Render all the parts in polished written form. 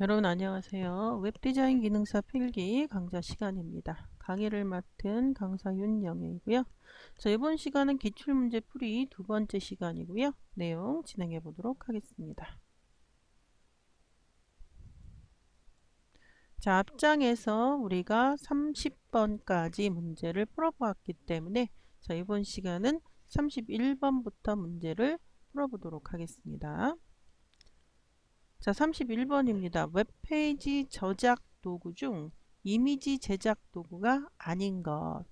여러분 안녕하세요. 웹디자인 기능사 필기 강좌 시간입니다. 강의를 맡은 강사 윤영애이고요. 자, 이번 시간은 기출문제 풀이 두 번째 시간이고요. 내용 진행해 보도록 하겠습니다. 자, 앞장에서 우리가 30번까지 문제를 풀어보았기 때문에 자, 이번 시간은 31번부터 문제를 풀어보도록 하겠습니다. 자, 31번입니다. 웹페이지 저작 도구 중 이미지 제작 도구가 아닌 것.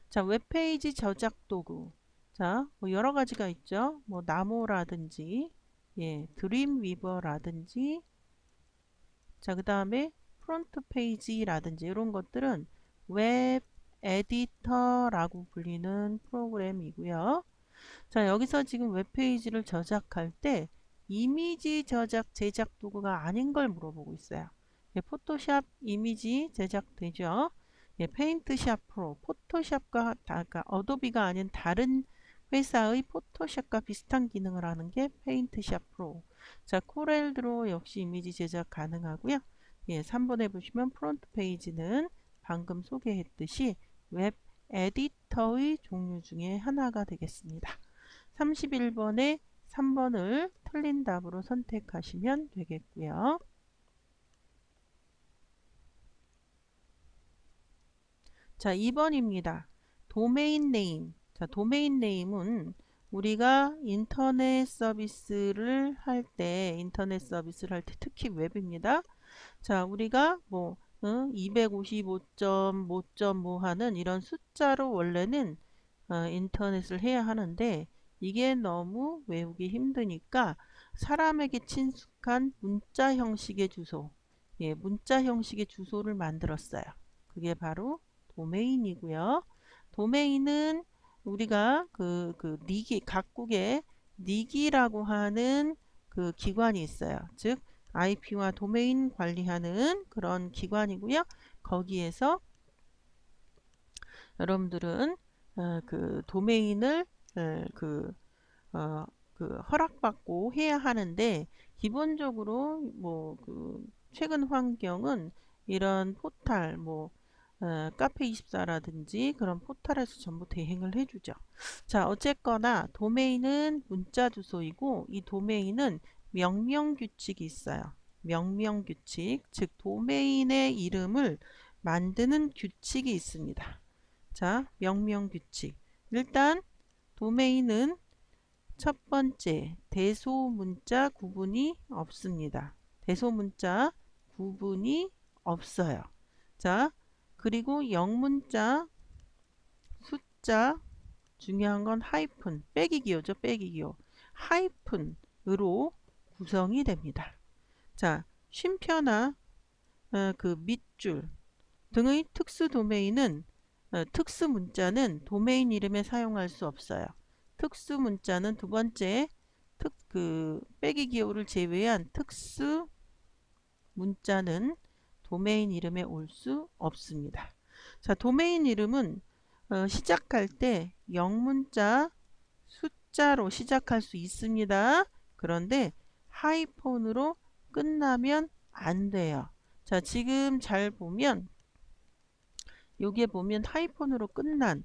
자, 웹페이지 저작 도구. 자, 뭐 여러 가지가 있죠. 뭐 나모라든지, 예, 드림위버라든지, 자, 그 다음에 프론트 페이지라든지 이런 것들은 웹 에디터라고 불리는 프로그램이고요. 자, 여기서 지금 웹페이지를 저작할 때 이미지 저작 제작 도구가 아닌 걸 물어보고 있어요. 예, 포토샵 이미지 제작되죠. 예, 페인트샵 프로, 포토샵과 그러니까 어도비가 아닌 다른 회사의 포토샵과 비슷한 기능을 하는 게 페인트샵 프로. 자, 코렐 드로 역시 이미지 제작 가능하고요. 예, 3번에 보시면 프론트 페이지는 방금 소개했듯이 웹 에디터의 종류 중에 하나가 되겠습니다. 31번에 3번을 틀린 답으로 선택하시면 되겠고요. 자, 2번입니다. 도메인 네임. 자, 도메인 네임은 우리가 인터넷 서비스를 할 때, 특히 웹입니다. 자, 우리가 뭐 255.5.5 하는 이런 숫자로 원래는 인터넷을 해야 하는데 이게 너무 외우기 힘드니까 사람에게 친숙한 문자 형식의 주소, 예, 문자 형식의 주소를 만들었어요. 그게 바로 도메인이고요. 도메인은 우리가 니기, 각국의 니기라고 하는 그 기관이 있어요. 즉 IP와 도메인 관리하는 그런 기관이고요. 거기에서 여러분들은 그 도메인을 어, 그, 어, 그 허락받고 해야 하는데 기본적으로 최근 환경은 이런 포탈 카페24라든지 그런 포탈에서 전부 대행을 해주죠. 자, 어쨌거나 도메인은 문자 주소이고 이 도메인은 명명 규칙이 있어요. 명명 규칙, 즉 도메인의 이름을 만드는 규칙이 있습니다. 자, 명명 규칙. 일단 도메인은 첫 번째, 대소문자 구분이 없습니다. 대소문자 구분이 없어요. 자, 그리고 영문자, 숫자, 중요한 건 하이픈, 빼기 기호죠, 빼기 기호. 하이픈으로 구성이 됩니다. 자, 쉼표나 그 밑줄 등의 특수 도메인은 특수 문자는 도메인 이름에 사용할 수 없어요. 특수 문자는 두 번째 빼기 기호를 제외한 특수 문자는 도메인 이름에 올 수 없습니다. 자, 도메인 이름은 시작할 때 영문자 숫자로 시작할 수 있습니다. 그런데 하이폰으로 끝나면 안 돼요. 자, 지금 잘 보면 여기에 보면 하이폰으로 끝난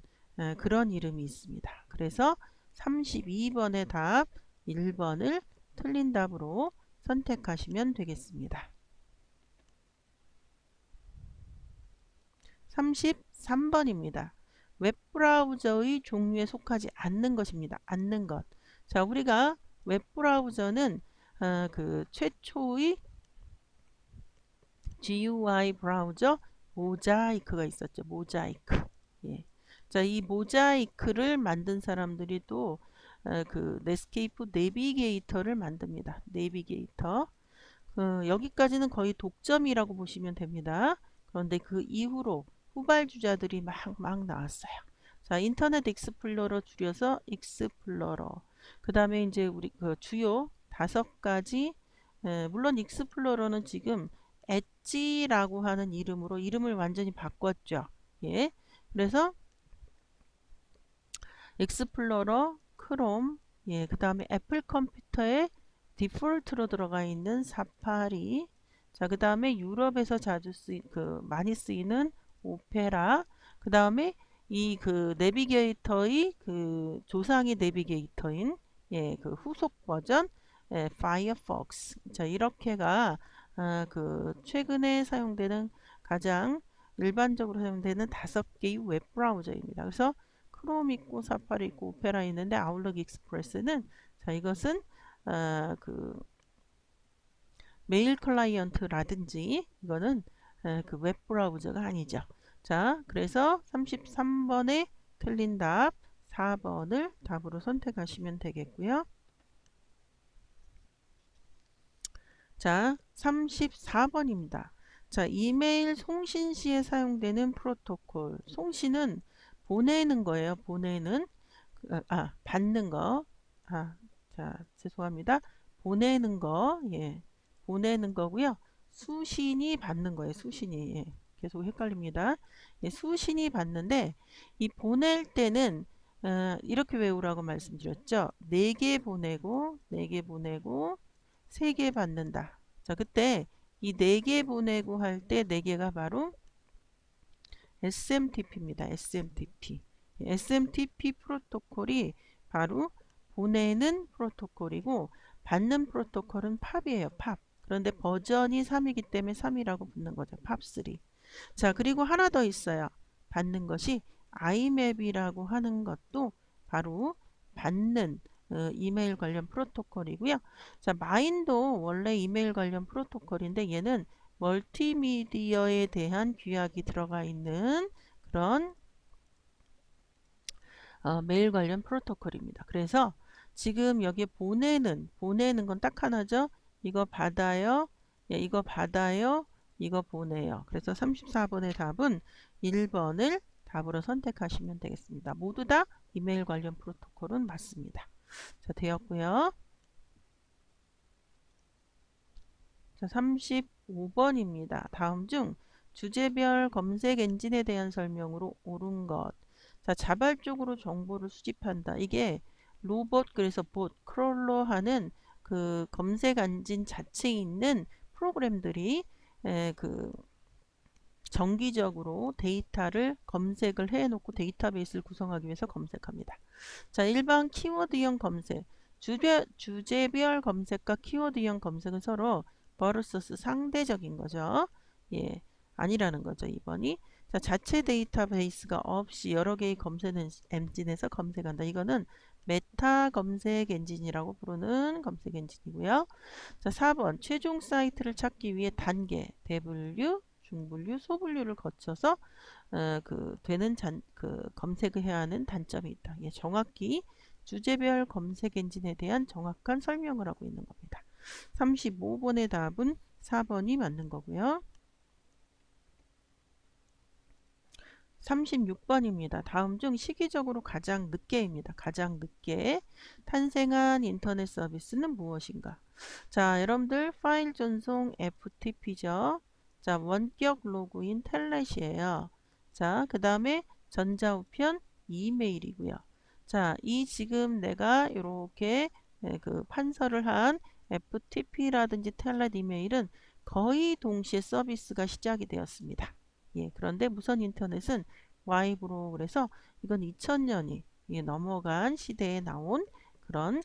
그런 이름이 있습니다. 그래서 32번의 답 1번을 틀린 답으로 선택하시면 되겠습니다. 33번입니다. 웹브라우저의 종류에 속하지 않는 것입니다. 않는 것. 자, 우리가 웹브라우저는 그 최초의 GUI 브라우저 모자이크가 있었죠. 모자이크. 예. 자, 이 모자이크를 만든 사람들이 또 그 넷스케이프 내비게이터를 만듭니다. 내비게이터. 여기까지는 거의 독점이라고 보시면 됩니다. 그런데 그 이후로 후발주자들이 막 나왔어요. 자, 인터넷 익스플로러 줄여서 익스플로러. 그 다음에 이제 우리 그 주요 5가지, 물론 익스플로러는 지금 엣지라고 하는 이름으로 이름을 완전히 바꿨죠. 예. 그래서 익스플로러, 크롬, 예, 그 다음에 애플 컴퓨터에 디폴트로 들어가 있는 사파리, 자, 그 다음에 유럽에서 많이 쓰이는 오페라. 그 다음에 이 그 내비게이터의 그 조상이 내비게이터인 예, 그 후속 버전 예, 파이어폭스. 자, 이렇게가 그 최근에 사용되는 가장 일반적으로 사용되는 5개의 웹 브라우저입니다. 그래서 크롬 있고 사파리 있고 오페라 있는데 아웃룩 익스프레스는 자, 이것은 그 메일 클라이언트라든지 이거는 그 웹 브라우저가 아니죠. 자, 그래서 33번에 틀린 답 4번을 답으로 선택하시면 되겠고요. 자, 34번입니다. 자, 이메일 송신 시에 사용되는 프로토콜. 송신은 보내는 거예요. 보내는 받는 거. 자, 죄송합니다. 보내는 거. 예. 보내는 거고요. 수신이 받는 거예요. 수신이. 예. 계속 헷갈립니다. 예, 수신이 받는데 이 보낼 때는 이렇게 외우라고 말씀드렸죠. 4개 보내고 4개 보내고 3개 받는다. 자, 그때 이 4개 보내고 할 때 4개가 바로 SMTP입니다. SMTP. SMTP 프로토콜이 바로 보내는 프로토콜이고 받는 프로토콜은 팝이에요. 팝. 그런데 버전이 3이기 때문에 3이라고 붙는 거죠. 팝3. 자, 그리고 하나 더 있어요. 받는 것이 IMAP이라고 하는 것도 바로 받는 이메일 관련 프로토콜이고요. 자, 마인도 원래 이메일 관련 프로토콜인데 얘는 멀티미디어에 대한 규약이 들어가 있는 그런 메일 관련 프로토콜입니다. 그래서 지금 여기에 보내는 건 딱 하나죠. 이거 받아요. 예, 이거 받아요. 이거 보내요. 그래서 34번의 답은 1번을 답으로 선택하시면 되겠습니다. 모두 다 이메일 관련 프로토콜은 맞습니다. 자, 되었고요. 자, 35번입니다. 다음 중 주제별 검색 엔진에 대한 설명으로 옳은 것. 자, 자발적으로 정보를 수집한다. 이게 로봇, 그래서 봇, 크롤러 하는 그 검색 엔진 자체에 있는 프로그램들이 그 정기적으로 데이터를 검색을 해놓고 데이터베이스를 구성하기 위해서 검색합니다. 자, 일반 키워드형 검색. 주제별 검색과 키워드형 검색은 서로 버러서스 상대적인 거죠. 예, 아니라는 거죠, 2번이. 자, 자체 데이터베이스가 없이 여러 개의 검색 엔진에서 검색한다. 이거는 메타 검색 엔진이라고 부르는 검색 엔진이고요. 자, 4번 최종 사이트를 찾기 위해 단계, 대분류, 중분류, 소분류를 거쳐서 검색을 해야 하는 단점이 있다. 예, 정확히 주제별 검색 엔진에 대한 정확한 설명을 하고 있는 겁니다. 35번의 답은 4번이 맞는 거고요. 36번입니다. 다음 중 시기적으로 가장 늦게입니다. 가장 늦게 탄생한 인터넷 서비스는 무엇인가? 자, 여러분들 파일 전송 FTP죠. 자, 원격 로그인 텔넷이에요. 자, 그 다음에 전자우편 이메일이고요. 자, 이 지금 내가 이렇게 그 판서를 한 FTP라든지 텔넷 이메일은 거의 동시에 서비스가 시작이 되었습니다. 예, 그런데 무선 인터넷은 Y브로 그래서 이건 2000년이 넘어간 시대에 나온 그런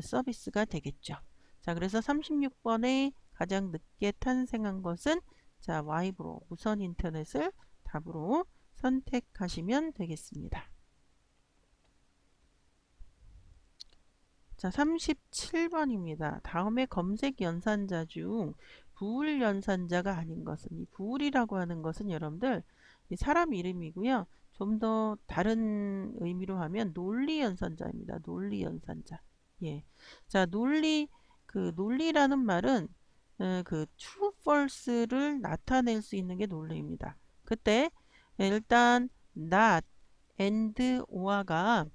서비스가 되겠죠. 자, 그래서 36번에 가장 늦게 탄생한 것은 자, Y브로 무선 인터넷을 답으로 선택하시면 되겠습니다. 자, 37번입니다. 다음에 검색 연산자 중 부울 연산자가 아닌 것은 이 부울이라고 하는 것은 여러분들 사람 이름이고요. 좀 더 다른 의미로 하면 논리 연산자입니다. 논리 연산자. 예. 자, 논리라는 말은 그 true, false를 나타낼 수 있는 게 논리입니다. 그때 일단 not, and, or가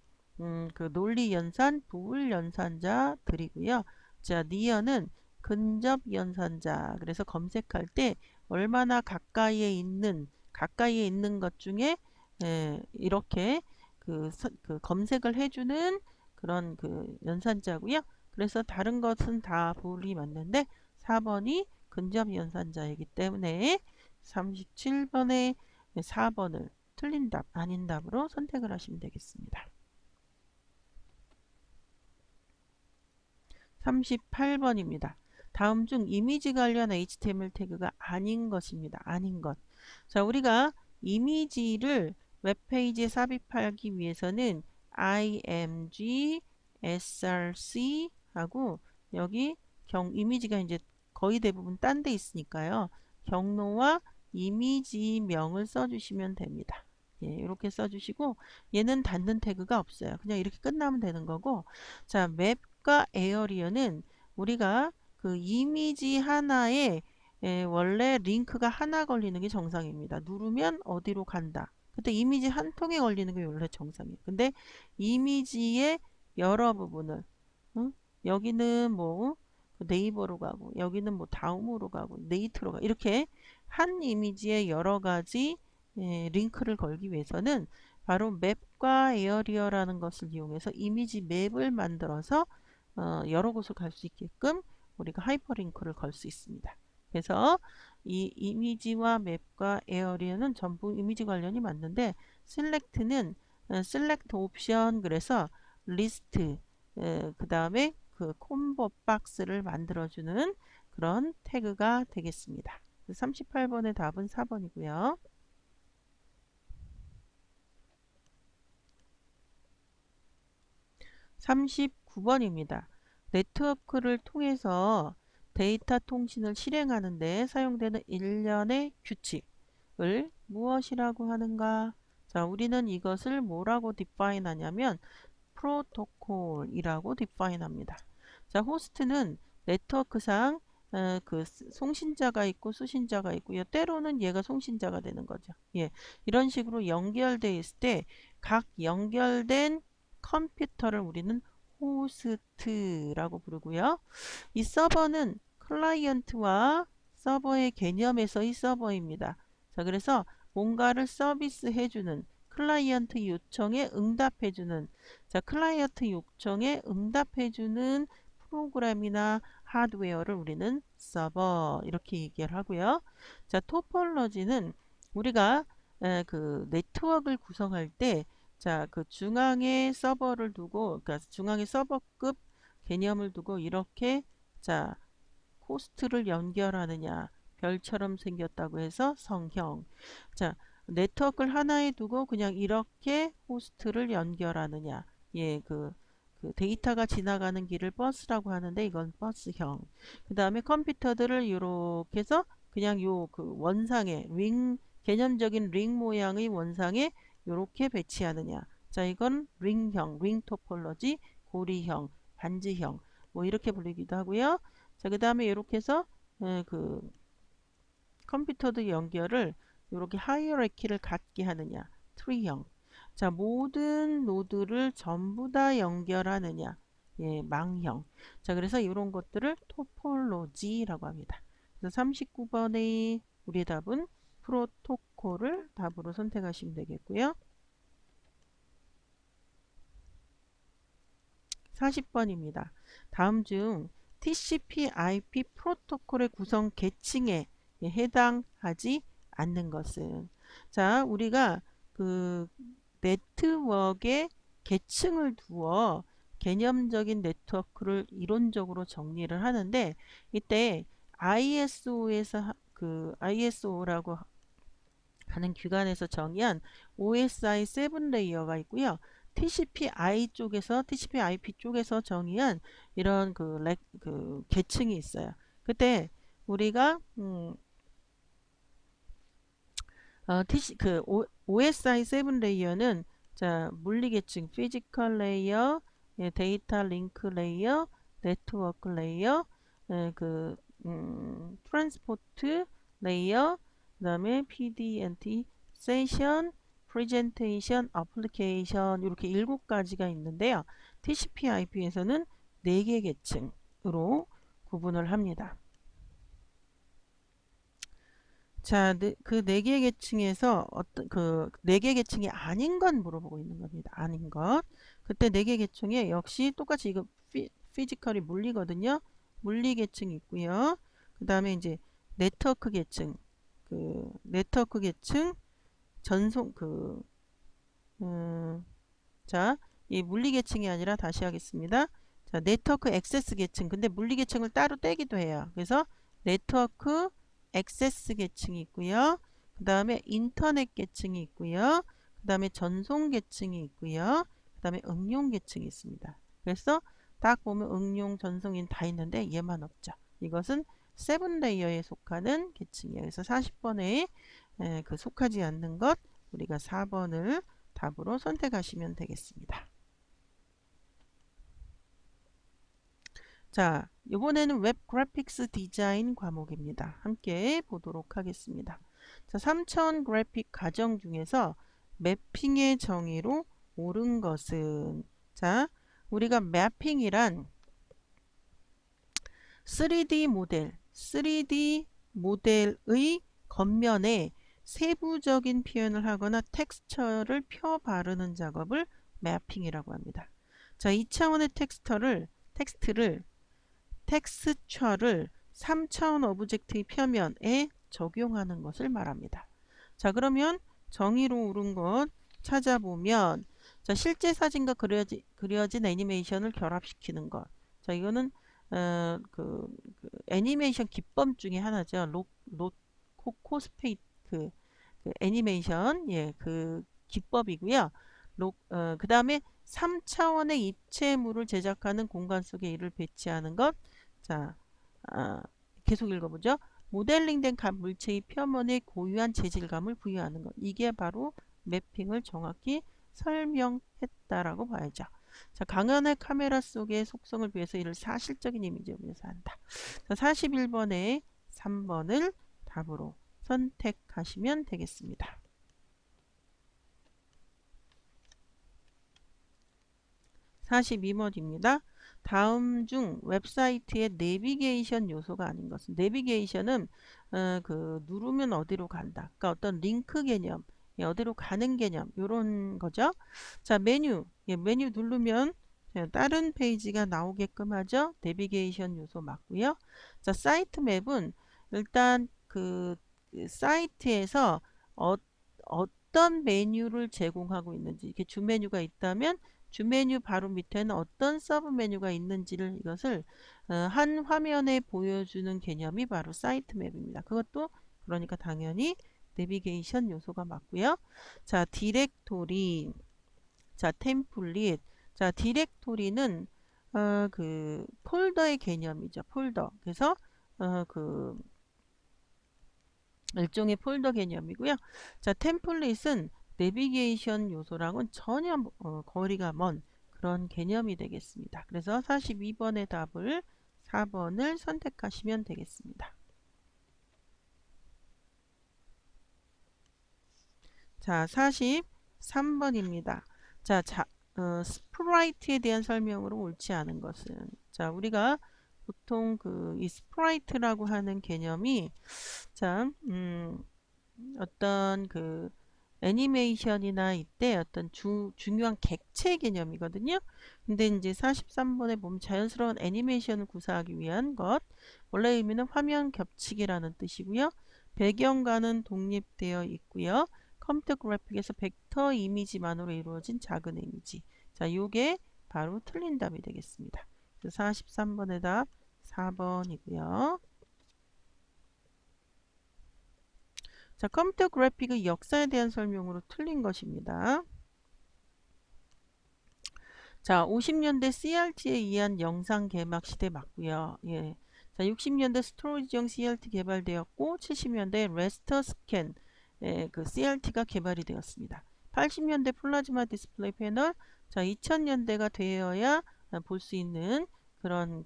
그 논리 연산, 부울 연산자들이고요. 자, near는 근접 연산자. 그래서 검색할 때 얼마나 가까이에 있는 것 중에 이렇게 그 검색을 해주는 그런 그 연산자고요. 그래서 다른 것은 다 부울이 맞는데 4번이 근접 연산자이기 때문에 37번에 4번을 틀린 답, 아닌 답으로 선택을 하시면 되겠습니다. 38번입니다. 다음 중 이미지 관련 HTML 태그가 아닌 것입니다. 아닌 것. 자, 우리가 이미지를 웹페이지에 삽입하기 위해서는 img, src 하고 여기 이미지가 이제 거의 대부분 딴 데 있으니까요. 경로와 이미지명을 써주시면 됩니다. 예, 이렇게 써주시고 얘는 닫는 태그가 없어요. 그냥 이렇게 끝나면 되는 거고 자, 맵과 에어리어는 우리가 그 이미지 하나에 원래 링크가 하나 걸리는 게 정상입니다. 누르면 어디로 간다. 그때 이미지 한 통에 걸리는 게 원래 정상이에요. 근데 이미지의 여러 부분을 여기는 뭐 네이버로 가고 여기는 뭐 다음으로 가고 네이트로 가고 이렇게 한 이미지에 여러 가지 링크를 걸기 위해서는 바로 맵과 에어리어라는 것을 이용해서 이미지 맵을 만들어서 여러 곳을 갈 수 있게끔 우리가 하이퍼링크를 걸 수 있습니다. 그래서 이 이미지와 맵과 에어리어는 전부 이미지 관련이 맞는데 셀렉트는 셀렉트 옵션 그래서 리스트 그 다음에 그 콤보 박스를 만들어주는 그런 태그가 되겠습니다. 38번의 답은 4번이고요. 39번입니다. 네트워크를 통해서 데이터 통신을 실행하는데 사용되는 일련의 규칙을 무엇이라고 하는가? 자, 우리는 이것을 뭐라고 디파인 하냐면 프로토콜이라고 디파인 합니다. 자, 호스트는 네트워크상 그 송신자가 있고 수신자가 있고요. 때로는 얘가 송신자가 되는 거죠. 예, 이런 식으로 연결되어 있을 때 각 연결된 컴퓨터를 우리는 호스트라고 부르고요. 이 서버는 클라이언트와 서버의 개념에서의 서버입니다. 자, 그래서 뭔가를 서비스 해주는 클라이언트 요청에 응답해주는 자, 클라이언트 요청에 응답해주는 프로그램이나 하드웨어를 우리는 서버 이렇게 얘기를 하고요. 자, 토폴러지는 우리가 그 네트워크를 구성할 때 자, 그 중앙에 서버를 두고 그러니까 중앙에 서버급 개념을 두고 이렇게 자, 호스트를 연결하느냐 별처럼 생겼다고 해서 성형. 자, 네트워크를 하나에 두고 그냥 이렇게 호스트를 연결하느냐. 예, 그 데이터가 지나가는 길을 버스라고 하는데 이건 버스형. 그 다음에 컴퓨터들을 이렇게 해서 그냥 요 그 원상에 개념적인 링 모양의 원상에 이렇게 배치하느냐. 자, 이건 링형, 링 토폴러지, 고리형, 반지형 뭐 이렇게 불리기도 하고요. 자, 그 다음에 이렇게 해서 그 컴퓨터도 연결을 이렇게 하이어라키를 갖게 하느냐. 트리형. 자, 모든 노드를 전부 다 연결하느냐. 예, 망형. 자, 그래서 이런 것들을 토폴로지라고 합니다. 그래서 39번의 우리 답은 프로토콜을 답으로 선택하시면 되겠고요. 40번입니다. 다음 중 TCP/IP 프로토콜의 구성 계층에 해당하지 않는 것은 자, 우리가 그 네트워크에 계층을 두어 개념적인 네트워크를 이론적으로 정리를 하는데 이때 ISO에서 그 ISO라고 하는 기관에서 정의한 OSI 7 레이어가 있고요. TCP/IP 쪽에서 정의한 이런 그 계층이 있어요. 그때 우리가 OSI 7 레이어는 자, 물리 계층, 피지컬 레이어, 데이터 링크 레이어, 네트워크 레이어, 트랜스포트 레이어, 그다음에 PDNT, 세션, 프레젠테이션, 어플리케이션 이렇게 7가지가 있는데요. TCP/IP에서는 4개 계층으로 구분을 합니다. 자, 그 4개 계층에서 어떤 그 4개 계층이 아닌 건 물어보고 있는 겁니다. 아닌 것. 그때 4개 계층에 역시 똑같이 이거 피지컬이 물리거든요. 물리 계층이 있고요. 그 다음에 이제 네트워크 계층, 네트워크 계층 전송 자, 이 물리 계층이 아니라 다시 하겠습니다. 자, 네트워크 액세스 계층. 근데 물리 계층을 따로 떼기도 해요. 그래서 네트워크 액세스 계층이 있고요. 그 다음에 인터넷 계층이 있고요. 그 다음에 전송 계층이 있고요. 그 다음에 응용 계층이 있습니다. 그래서 딱 보면 응용, 전송인 다 있는데 얘만 없죠. 이것은 7레이어에 속하는 계층이에요. 그래서 40번에 속하지 않는 것 우리가 4번을 답으로 선택하시면 되겠습니다. 자, 이번에는 웹 그래픽스 디자인 과목입니다. 함께 보도록 하겠습니다. 자, 3차원 그래픽 과정 중에서 매핑의 정의로 옳은 것은, 자, 우리가 매핑이란 3D 모델의 겉면에 세부적인 표현을 하거나 텍스처를 펴 바르는 작업을 매핑이라고 합니다. 자, 2차원의 텍스처를 3차원 오브젝트의 표면에 적용하는 것을 말합니다. 자, 그러면 정의로 옳은 것 찾아보면, 자, 실제 사진과 그려진 애니메이션을 결합시키는 것. 자, 이거는 애니메이션 기법 중에 하나죠. 코스페이트 애니메이션, 예, 그 기법이고요. 그 다음에 3차원의 입체물을 제작하는 공간 속에 이를 배치하는 것. 자, 계속 읽어보죠. 모델링된 물체의 표면에 고유한 재질감을 부여하는 것. 이게 바로 매핑을 정확히 설명했다라고 봐야죠. 자, 강연의 카메라 속의 속성을 위해서 이를 사실적인 이미지로 묘사한다. 자, 41번에 3번을 답으로 선택하시면 되겠습니다. 42번입니다. 다음 중 웹사이트의 내비게이션 요소가 아닌 것은, 내비게이션은 누르면 어디로 간다. 그러니까 어떤 링크 개념, 예, 어디로 가는 개념, 요런 거죠. 자, 메뉴, 예, 메뉴 누르면 다른 페이지가 나오게끔 하죠. 내비게이션 요소 맞고요. 자, 사이트 맵은 일단 사이트에서 어떤 메뉴를 제공하고 있는지, 이렇게 주 메뉴가 있다면 주 메뉴 바로 밑에는 어떤 서브 메뉴가 있는지를, 이것을 한 화면에 보여주는 개념이 바로 사이트 맵입니다. 그것도 그러니까 당연히 내비게이션 요소가 맞고요. 자, 디렉토리, 자, 템플릿. 자, 디렉토리는 폴더의 개념이죠. 폴더. 그래서 일종의 폴더 개념이고요. 자, 템플릿은 내비게이션 요소랑은 전혀 거리가 먼 그런 개념이 되겠습니다. 그래서 42번의 답을 4번을 선택하시면 되겠습니다. 자, 43번입니다. 자, 스프라이트에 대한 설명으로 옳지 않은 것은, 자, 우리가 보통 이 스프라이트라고 하는 개념이, 자, 어떤 애니메이션이나 이때 어떤 중요한 객체 개념이거든요. 근데 이제 43번에 보면 자연스러운 애니메이션을 구사하기 위한 것. 원래 의미는 화면 겹치기라는 뜻이고요. 배경과는 독립되어 있고요. 컴퓨터 그래픽에서 벡터 이미지만으로 이루어진 작은 이미지. 자, 요게 바로 틀린 답이 되겠습니다. 43번의 답 4번이고요. 자, 컴퓨터 그래픽의 역사에 대한 설명으로 틀린 것입니다. 자, 50년대 CRT에 의한 영상 개막 시대 맞고요. 예. 자, 60년대 스토리지형 CRT 개발되었고 70년대 레스터 스캔 CRT가 개발이 되었습니다. 80년대 플라즈마 디스플레이 패널, 자, 2000년대가 되어야 볼 수 있는 그런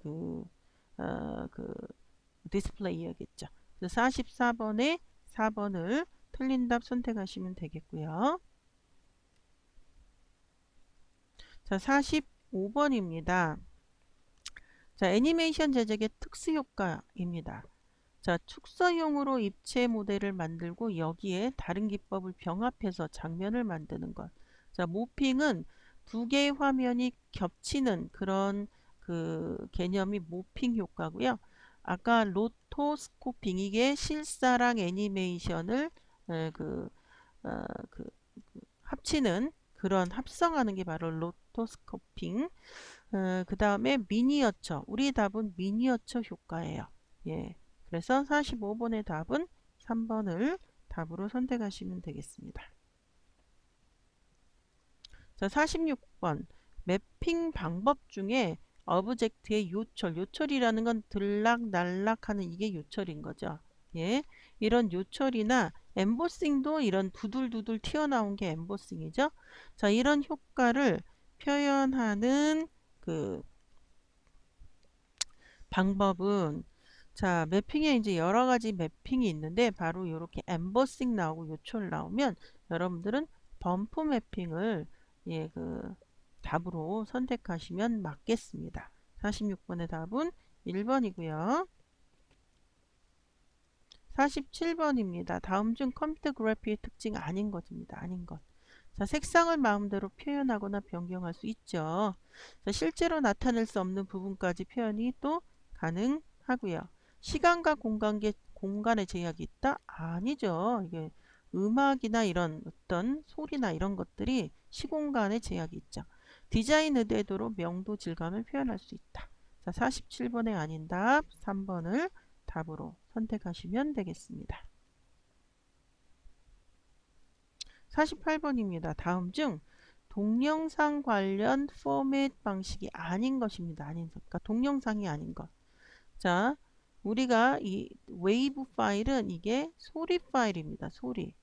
디스플레이어겠죠. 44번에 4번을 틀린 답 선택하시면 되겠고요. 자, 45번입니다. 자, 애니메이션 제작의 특수효과입니다. 자, 축소용으로 입체 모델을 만들고 여기에 다른 기법을 병합해서 장면을 만드는 것. 자, 모핑은 두 개의 화면이 겹치는 그런 개념이 모핑 효과고요. 아까 로토스코핑 이게 실사랑 애니메이션을 그 합치는 그런 합성하는 게 바로 로토스코핑. 그 다음에 미니어처. 우리 답은 미니어처 효과예요. 예. 그래서 45번의 답은 3번을 답으로 선택하시면 되겠습니다. 자, 46번. 매핑 방법 중에 어브젝트의 요철. 요철이라는 건 들락날락하는 이게 요철인 거죠. 예. 이런 요철이나 엠보싱도 이런 두들두들 튀어나온 게 엠보싱이죠. 자, 이런 효과를 표현하는 그 방법은 자, 매핑에 이제 여러 가지 매핑이 있는데 바로 이렇게 엠버싱 나오고 요철 나오면 여러분들은 범프 매핑을 예, 답으로 선택하시면 맞겠습니다. 46번의 답은 1번이고요. 47번입니다. 다음 중 컴퓨터 그래픽의 특징 아닌 것입니다. 아닌 것. 자, 색상을 마음대로 표현하거나 변경할 수 있죠. 자, 실제로 나타낼 수 없는 부분까지 표현이 또 가능하고요. 시간과 공간의 제약이 있다? 아니죠. 이게 음악이나 이런 어떤 소리나 이런 것들이 시공간의 제약이 있죠. 디자인 의도대로 명도 질감을 표현할 수 있다. 자, 47번의 아닌 답 3번을 답으로 선택하시면 되겠습니다. 48번입니다. 다음 중 동영상 관련 포맷 방식이 아닌 것입니다. 아닌 것. 그러니까 동영상이 아닌 것. 자, 우리가 이 웨이브 파일은 이게 소리 파일입니다. 소리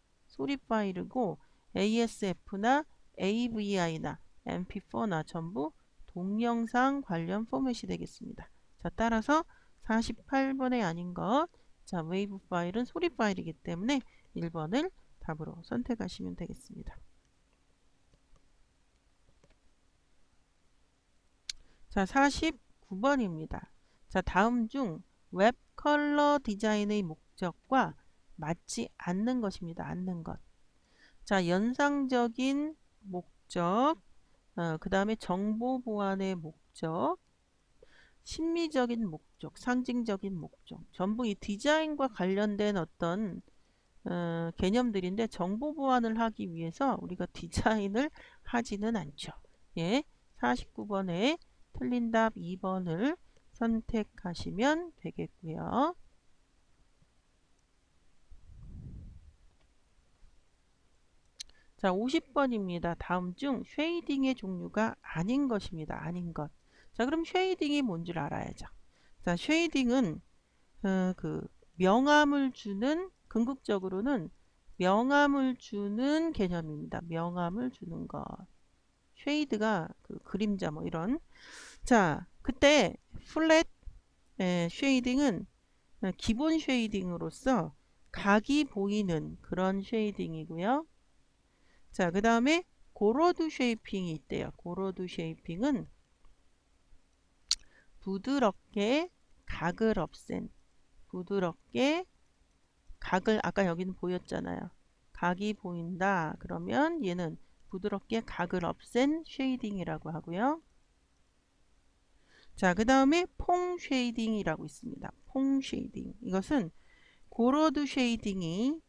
파일이고 ASF나 AVI나 MP4나 전부 동영상 관련 포맷이 되겠습니다. 자, 따라서 48번의 아닌 것. 자, 웨이브 파일은 소리 파일이기 때문에 1번을 답으로 선택하시면 되겠습니다. 자, 49번입니다. 자, 다음 중 웹 컬러 디자인의 목적과 맞지 않는 것입니다. 않는 것. 자, 연상적인 목적, 그 다음에 정보 보안의 목적, 심미적인 목적, 상징적인 목적. 전부 이 디자인과 관련된 어떤 개념들인데 정보 보안을 하기 위해서 우리가 디자인을 하지는 않죠. 예, 49번에 틀린 답 2번을 선택하시면 되겠고요. 자, 50번입니다. 다음 중 쉐이딩의 종류가 아닌 것입니다. 아닌 것. 자, 그럼 쉐이딩이 뭔 줄 알아야죠. 자, 쉐이딩은 명암을 주는 궁극적으로는 명암을 주는 개념입니다. 명암을 주는 것. 쉐이드가 그림자 뭐 이런. 자, 그때 플랫 쉐이딩은 기본 쉐이딩으로서 각이 보이는 그런 쉐이딩이고요. 자, 그 다음에 고로드 쉐이핑이 있대요. 고로드 쉐이핑은 부드럽게 각을 없앤 부드럽게 각을 아까 여기는 보였잖아요. 각이 보인다. 그러면 얘는 부드럽게 각을 없앤 쉐이딩이라고 하고요. 자, 그 다음에 퐁 쉐이딩이라고 있습니다. 퐁 쉐이딩. 이것은 고로드 쉐이딩이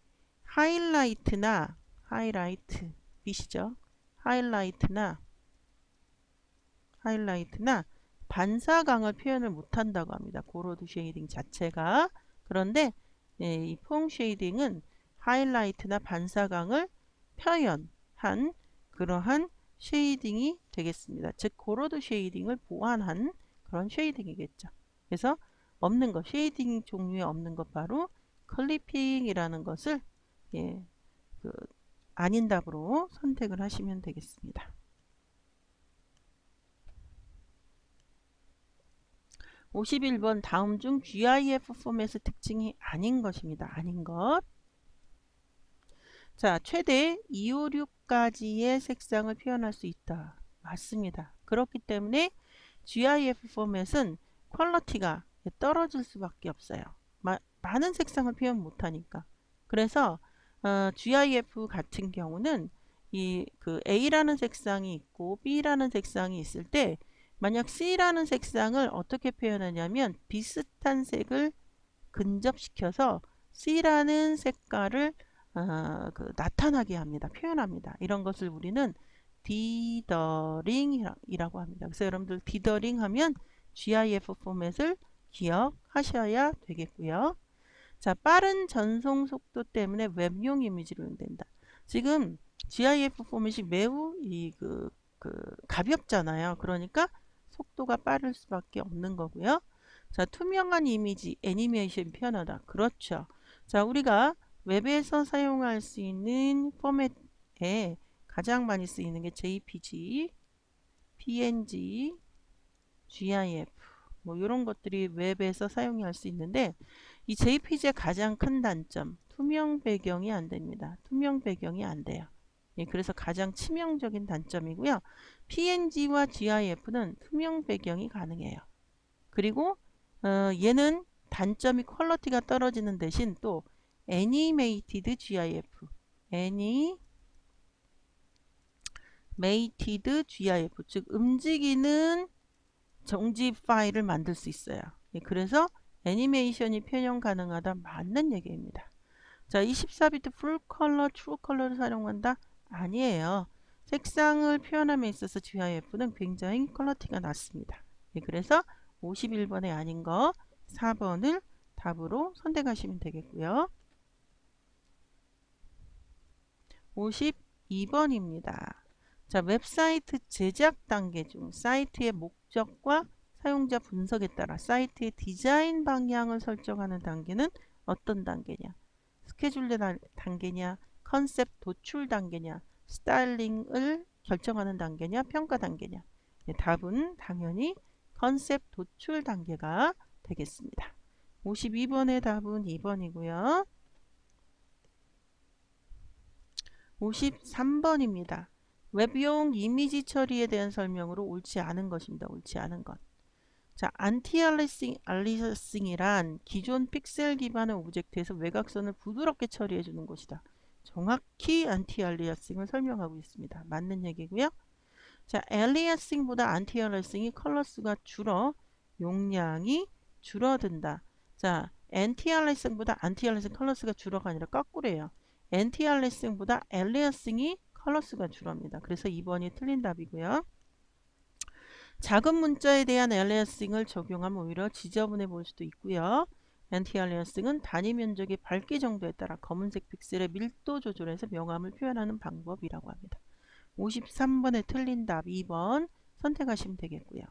하이라이트나 하이라이트 빛이죠. 하이라이트나 반사광을 표현을 못한다고 합니다. 고로드 쉐이딩 자체가. 그런데 이 퐁 쉐이딩은 하이라이트나 반사광을 표현한 그러한 쉐이딩이 되겠습니다. 즉 고로드 쉐이딩을 보완한 그런 쉐이딩이겠죠. 그래서 없는 것, 쉐이딩 종류에 없는 것 바로 클리핑이라는 것을 아닌 답으로 선택을 하시면 되겠습니다. 51번 다음 중 GIF 포맷의 특징이 아닌 것입니다. 아닌 것. 자, 최대 256가지의 색상을 표현할 수 있다. 맞습니다. 그렇기 때문에 GIF 포맷은 퀄리티가 떨어질 수밖에 없어요. 많은 색상을 표현 못하니까. 그래서 GIF 같은 경우는 A라는 색상이 있고 B라는 색상이 있을 때 만약 C라는 색상을 어떻게 표현하냐면 비슷한 색을 근접시켜서 C라는 색깔을 나타나게 합니다. 표현합니다. 이런 것을 우리는 디더링이라고 합니다. 그래서 여러분들 디더링 하면 GIF 포맷을 기억하셔야 되겠고요. 자, 빠른 전송 속도 때문에 웹용 이미지로 이용된다. 지금 GIF 포맷이 매우 가볍잖아요. 그러니까 속도가 빠를 수밖에 없는 거고요. 자, 투명한 이미지, 애니메이션 편하다. 그렇죠. 자, 우리가 웹에서 사용할 수 있는 포맷에 가장 많이 쓰이는 게 JPG, PNG, GIF 뭐 이런 것들이 웹에서 사용할 수 있는데 이 JPG의 가장 큰 단점, 투명 배경이 안 됩니다. 투명 배경이 안 돼요. 예, 그래서 가장 치명적인 단점이고요. PNG와 GIF는 투명 배경이 가능해요. 그리고 얘는 단점이 퀄리티가 떨어지는 대신 또 애니메이티드 GIF, 애니메이티드 GIF, 즉 움직이는 정지 파일을 만들 수 있어요. 예, 그래서 애니메이션이 편형 가능하다 맞는 얘기입니다. 자, 24비트 풀 컬러, 트루 컬러를 사용한다? 아니에요. 색상을 표현함에 있어서 GIF는 굉장히 퀄리티가 낮습니다. 예, 그래서 51번에 아닌 거 4번을 답으로 선택하시면 되겠고요. 52번입니다. 자, 웹사이트 제작 단계 중 사이트의 목적과 사용자 분석에 따라 사이트의 디자인 방향을 설정하는 단계는 어떤 단계냐? 스케줄 단계냐? 컨셉 도출 단계냐? 스타일링을 결정하는 단계냐? 평가 단계냐? 네, 답은 당연히 컨셉 도출 단계가 되겠습니다. 52번의 답은 2번이고요. 53번입니다. 웹용 이미지 처리에 대한 설명으로 옳지 않은 것입니다. 옳지 않은 것. 자, 안티알리아싱이란 기존 픽셀 기반의 오브젝트에서 외곽선을 부드럽게 처리해 주는 것이다. 정확히 안티알리아싱을 설명하고 있습니다. 맞는 얘기고요. 자, 엘리아싱보다 안티알리아싱이 컬러수가 줄어 용량이 줄어든다. 자, 안티알리아싱보다 안티알리아싱 컬러수가 줄어가 아니라 거꾸로예요. 안티알리아싱보다 엘리아싱이 컬러수가 줄어입니다. 그래서 2번이 틀린 답이고요. 작은 문자에 대한 엘리아싱을 적용하면 오히려 지저분해 보일 수도 있고요. 안티알리아싱은 단위 면적의 밝기 정도에 따라 검은색 픽셀의 밀도 조절해서 명암을 표현하는 방법이라고 합니다. 53번에 틀린 답 2번 선택하시면 되겠고요.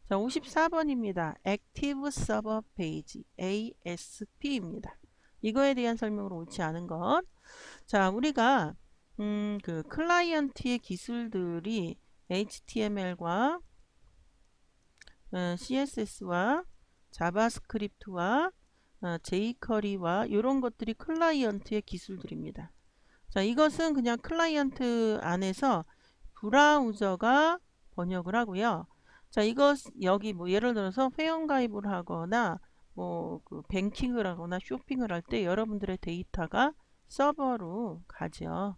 자, 54번입니다. Active Server Page, ASP입니다. 이거에 대한 설명으로 옳지 않은 것. 자, 우리가 클라이언트의 기술들이 HTML과 CSS와 자바스크립트와 jQuery와 이런 것들이 클라이언트의 기술들입니다. 자, 이것은 그냥 클라이언트 안에서 브라우저가 번역을 하고요. 자, 여기 뭐 예를 들어서 회원가입을 하거나 뱅킹을 하거나 쇼핑을 할 때 여러분들의 데이터가 서버로 가죠.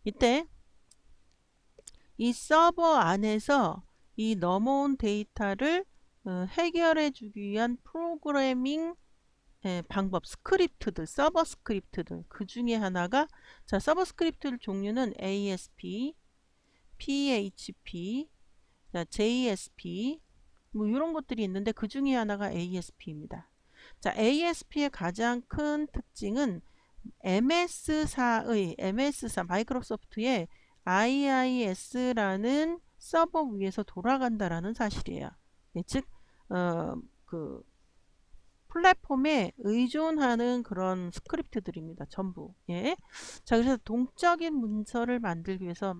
이때 이 서버 안에서 이 넘어온 데이터를 해결해 주기 위한 프로그래밍 방법, 스크립트들, 서버 스크립트들 그 중에 하나가 자, 서버 스크립트 종류는 ASP, PHP, 자, JSP 뭐 이런 것들이 있는데 그 중에 하나가 ASP입니다. 자, ASP의 가장 큰 특징은 MS4 마이크로소프트의 IIS라는 서버 위에서 돌아간다라는 사실이에요. 예, 즉 플랫폼에 의존하는 그런 스크립트들입니다. 전부. 예. 자, 그래서 동적인 문서를 만들기 위해서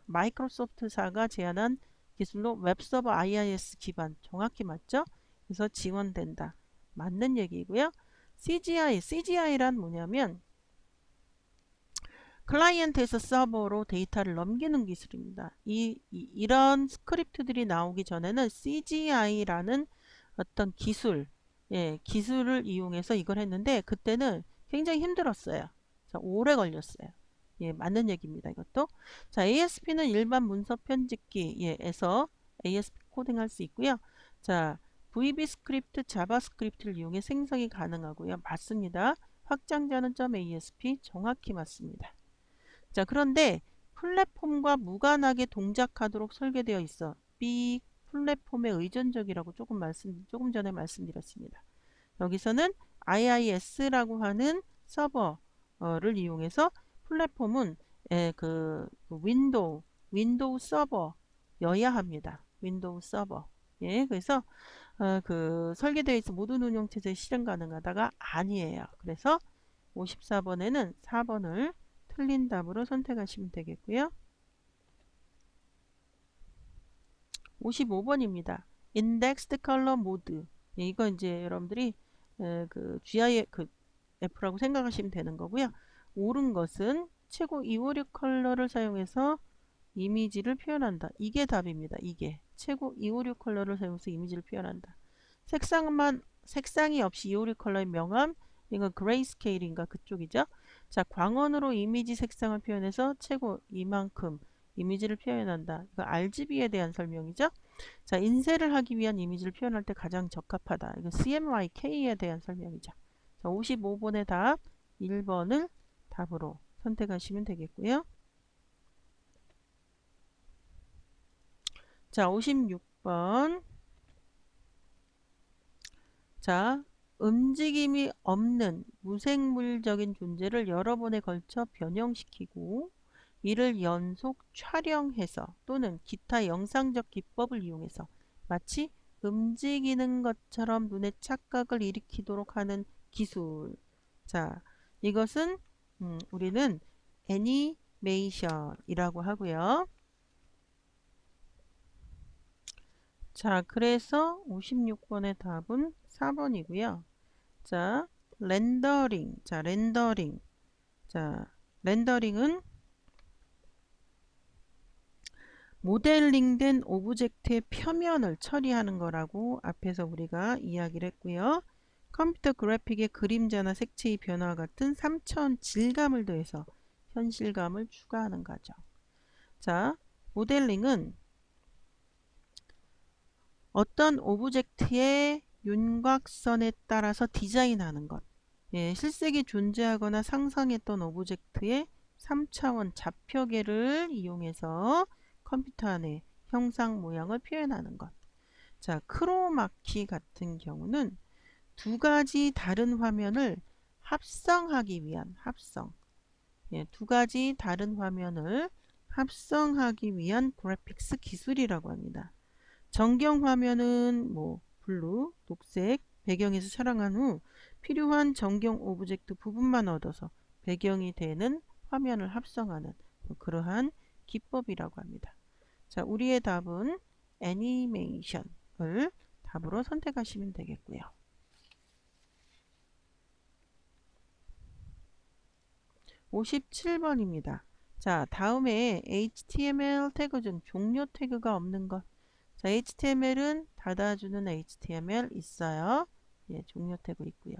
마이크로소프트사가 제안한 기술로 웹서버 IIS 기반 정확히 맞죠? 그래서 지원된다. 맞는 얘기고요. CGI란 뭐냐면 클라이언트에서 서버로 데이터를 넘기는 기술입니다. 이런 스크립트들이 나오기 전에는 CGI라는 어떤 기술을 이용해서 이걸 했는데 그때는 굉장히 힘들었어요. 자, 오래 걸렸어요. 예, 맞는 얘기입니다. 이것도. 자, ASP는 일반 문서 편집기에서 ASP 코딩할 수 있고요. 자, VB 스크립트, 자바스크립트를 이용해 생성이 가능하고요. 맞습니다. 확장자는 .asp 정확히 맞습니다. 자, 그런데 플랫폼과 무관하게 동작하도록 설계되어 있어. B 플랫폼에 의존적이라고 조금 전에 말씀드렸습니다. 여기서는 IIS라고 하는 서버를 이용해서 플랫폼은 윈도우 서버여야 합니다. 윈도우 서버. 예, 그래서 그 설계되어 있어 모든 운영체제에 실행 가능하다가 아니에요. 그래서 54번에는 4번을 틀린 답으로 선택하시면 되겠고요. 55번입니다. Indexed Color Mode. 예, 이거 이제 여러분들이 그 GIF라고 생각하시면 되는 거고요. 옳은 것은 최고 256 컬러를 사용해서 이미지를 표현한다. 이게 답입니다. 이게 최고 256 컬러를 사용해서 이미지를 표현한다. 색상이 없이 256 컬러의 명암, 이건 그레이스케일인가 그쪽이죠. 자, 광원으로 이미지 색상을 표현해서 최고 이만큼 이미지를 표현한다. 이거 RGB에 대한 설명이죠. 자, 인쇄를 하기 위한 이미지를 표현할 때 가장 적합하다. 이거 CMYK에 대한 설명이죠. 자, 55번의 답 1번을 답으로 선택하시면 되겠고요. 자, 56번. 자, 움직임이 없는 무생물적인 존재를 여러 번에 걸쳐 변형시키고 이를 연속 촬영해서 또는 기타 영상적 기법을 이용해서 마치 움직이는 것처럼 눈에 착각을 일으키도록 하는 기술. 자, 이것은 우리는 애니메이션이라고 하고요. 자, 그래서 56번의 답은 4번이고요. 자, 렌더링. 자, 렌더링. 자, 렌더링은 모델링된 오브젝트의 표면을 처리하는 거라고 앞에서 우리가 이야기를 했고요. 컴퓨터 그래픽의 그림자나 색채의 변화와 같은 3차원 질감을 더해서 현실감을 추가하는 거죠. 자, 모델링은 어떤 오브젝트의 윤곽선에 따라서 디자인하는 것. 예, 실색이 존재하거나 상상했던 오브젝트의 3차원 좌표계를 이용해서 컴퓨터 안에 형상 모양을 표현하는 것. 자, 크로마키 같은 경우는 두 가지 다른 화면을 합성하기 위한 두 가지 다른 화면을 합성하기 위한 그래픽스 기술이라고 합니다. 전경 화면은 블루, 녹색 배경에서 촬영한 후 필요한 전경 오브젝트 부분만 얻어서 배경이 되는 화면을 합성하는 그러한 기법이라고 합니다. 자, 우리의 답은 애니메이션을 답으로 선택하시면 되겠고요. 57번입니다. 자, 다음에 HTML 태그 중 종료 태그가 없는 것. 자, HTML은 닫아주는 HTML 있어요. 예, 종료 태그 있고요.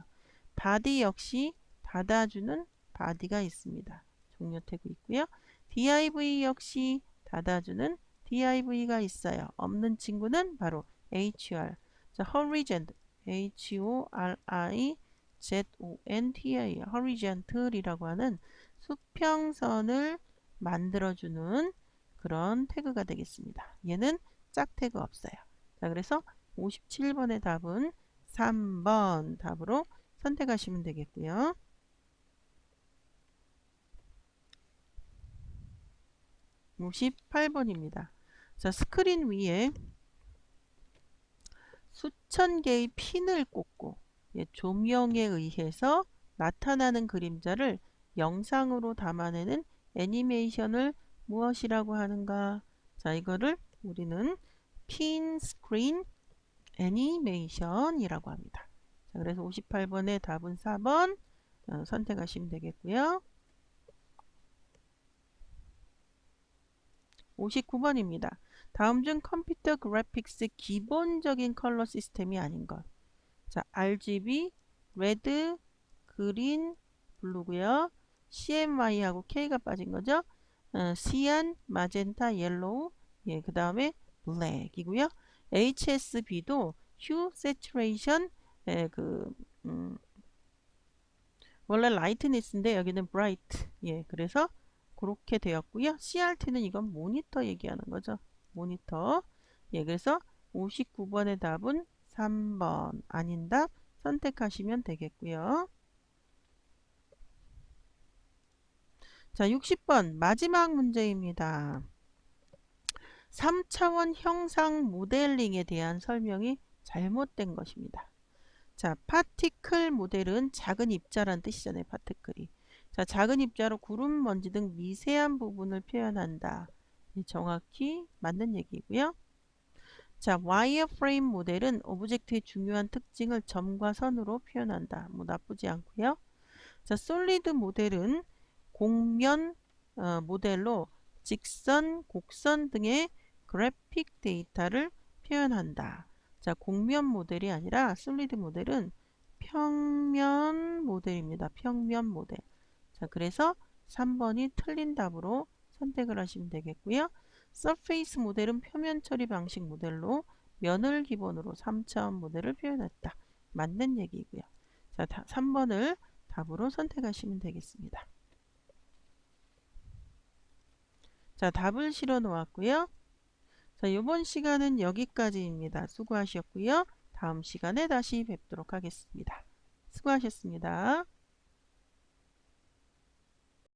바디 역시 닫아주는 바디가 있습니다. 종료 태그 있고요. div 역시 닫아주는 div가 있어요. 없는 친구는 바로 hr. 자, horizontal, horizontal, horizontal이라고 하는 수평선을 만들어주는 그런 태그가 되겠습니다. 얘는 짝 태그 없어요. 자, 그래서 57번의 답은 3번 답으로 선택하시면 되겠고요. 58번입니다. 자, 스크린 위에 수천 개의 핀을 꽂고 조명에 의해서 나타나는 그림자를 영상으로 담아내는 애니메이션을 무엇이라고 하는가? 자, 이거를 우리는 핀 스크린 애니메이션이라고 합니다. 자, 그래서 58번의 답은 4번 선택하시면 되겠고요. 59번입니다. 다음 중 컴퓨터 그래픽스 기본적인 컬러 시스템이 아닌 것. 자, RGB, 레드, 그린, 블루고요. CMY하고 K가 빠진 거죠. 시안, 마젠타, 옐로우, 예, 그 다음에 블랙이고요. HSB도 휴, 세츄레이션, 예, 원래 라이트니스인데 여기는 브라이트, 예, 그래서 그렇게 되었고요. CRT는 이건 모니터 얘기하는 거죠. 모니터. 예, 그래서 59번의 답은 3번 아닌 답 선택하시면 되겠고요. 자, 60번 마지막 문제입니다. 3차원 형상 모델링에 대한 설명이 잘못된 것입니다. 자, 파티클 모델은 작은 입자란 뜻이잖아요. 파티클이. 자, 작은 입자로 구름, 먼지 등 미세한 부분을 표현한다. 정확히 맞는 얘기고요. 자, 와이어프레임 모델은 오브젝트의 중요한 특징을 점과 선으로 표현한다. 뭐 나쁘지 않고요. 자, 솔리드 모델은 곡면 모델로 직선, 곡선 등의 그래픽 데이터를 표현한다. 자, 곡면 모델이 아니라 솔리드 모델은 평면 모델입니다. 평면 모델. 자, 그래서 3번이 틀린 답으로 선택을 하시면 되겠고요. 서페이스 모델은 표면 처리 방식 모델로 면을 기본으로 3차원 모델을 표현했다. 맞는 얘기고요. 자, 3번을 답으로 선택하시면 되겠습니다. 자, 답을 실어 놓았고요. 자, 이번 시간은 여기까지입니다. 수고하셨고요. 다음 시간에 다시 뵙도록 하겠습니다. 수고하셨습니다.